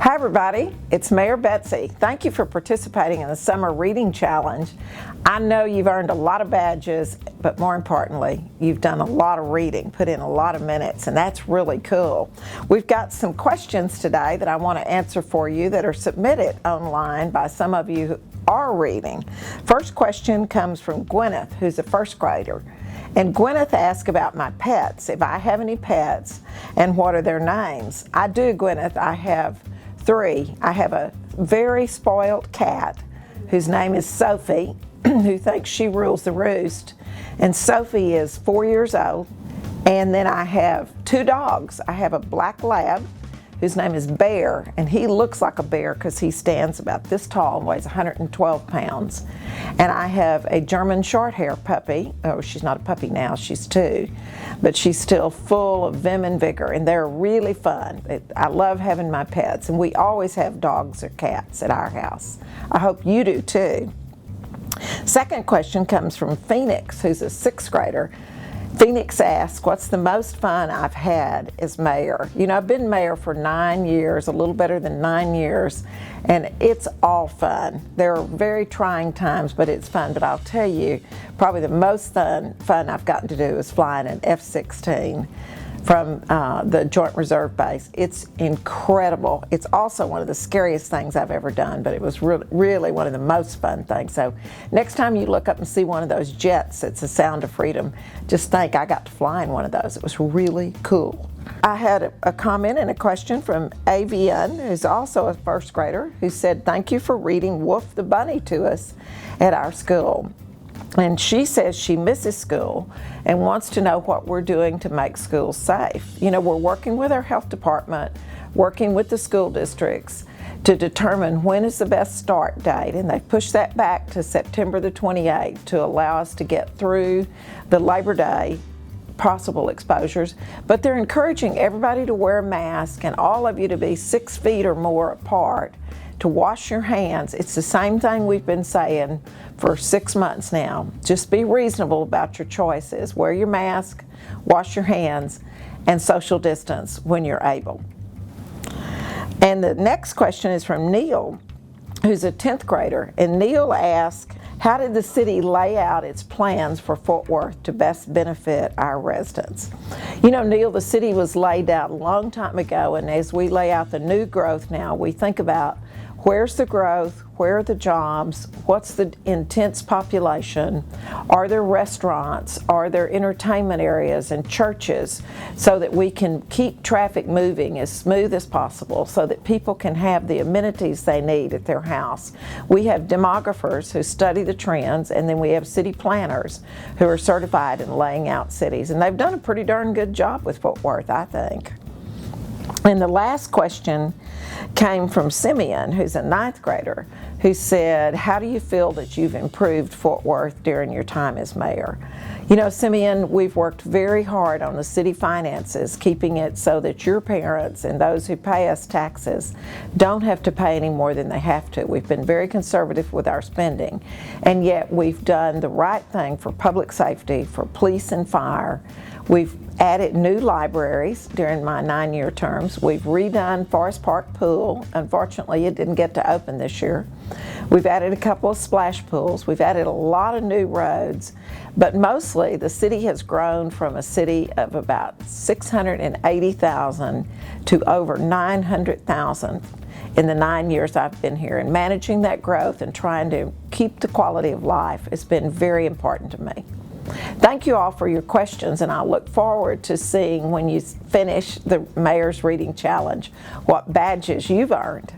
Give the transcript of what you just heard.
Hi everybody, it's Mayor Betsy. Thank you for participating in the Summer Reading Challenge. I know you've earned a lot of badges, but more importantly, you've done a lot of reading, put in a lot of minutes, and that's really cool. We've got some questions today that I want to answer for you that are submitted online by some of you who are reading. First question comes from Gwyneth, who's a first grader. And Gwyneth asked about my pets, if I have any pets and what are their names. I do, Gwyneth. I have three. I have a very spoiled cat whose name is Sophie, who thinks she rules the roost. And Sophie is 4 years old. And then I have two dogs. I have a black lab whose name is Bear, and he looks like a bear because he stands about this tall and weighs 112 pounds. And I have a German short hair puppy. Oh, she's not a puppy now, she's 2, but she's still full of vim and vigor, and they're really fun. I love having my pets, and we always have dogs or cats at our house. I hope you do too. Second question comes from Phoenix, who's a 6th grader. Phoenix asks, what's the most fun I've had as mayor? You know, I've been mayor for 9 years, a little better than 9 years, and it's all fun. There are very trying times, but it's fun. But I'll tell you, probably the most fun I've gotten to do is flying an F-16 from the Joint Reserve Base. It's incredible. It's also one of the scariest things I've ever done, but it was really one of the most fun things. So next time you look up and see one of those jets, it's a sound of freedom, just think I got to fly in one of those. It was really cool. I had a comment and a question from Avian, who's also a 1st grader, who said, thank you for reading Wolf the Bunny to us at our school. And she says she misses school and wants to know what we're doing to make schools safe. You know, we're working with our health department, working with the school districts to determine when is the best start date. And they've pushed that back to September the 28th to allow us to get through the Labor Day possible exposures. But they're encouraging everybody to wear a mask and all of you to be 6 feet or more apart, to wash your hands. It's the same thing we've been saying for 6 months now. Just be reasonable about your choices. Wear your mask, wash your hands, and social distance when you're able. And the next question is from Neil, who's a 10th grader. And Neil asks, how did the city lay out its plans for Fort Worth to best benefit our residents? You know, Neil, the city was laid out a long time ago, and as we lay out the new growth now, we think about where's the growth, where are the jobs, what's the intense population, are there restaurants, are there entertainment areas and churches, so that we can keep traffic moving as smooth as possible so that people can have the amenities they need at their house. We have demographers who study the trends, and then we have city planners who are certified in laying out cities, and they've done a pretty darn good job with Fort Worth, I think. And the last question came from Simeon, who's a 9th grader, who said, how do you feel that you've improved Fort Worth during your time as mayor? You know, Simeon, we've worked very hard on the city finances, keeping it so that your parents and those who pay us taxes don't have to pay any more than they have to. We've been very conservative with our spending, and yet we've done the right thing for public safety, for police and fire. We've added new libraries during my 9-year terms. We've redone Forest Park Pool. Unfortunately, it didn't get to open this year. We've added a couple of splash pools. We've added a lot of new roads, but mostly the city has grown from a city of about 680,000 to over 900,000 in the 9 years I've been here. And managing that growth and trying to keep the quality of life has been very important to me. Thank you all for your questions, and I'll look forward to seeing when you finish the Mayor's Reading Challenge what badges you've earned.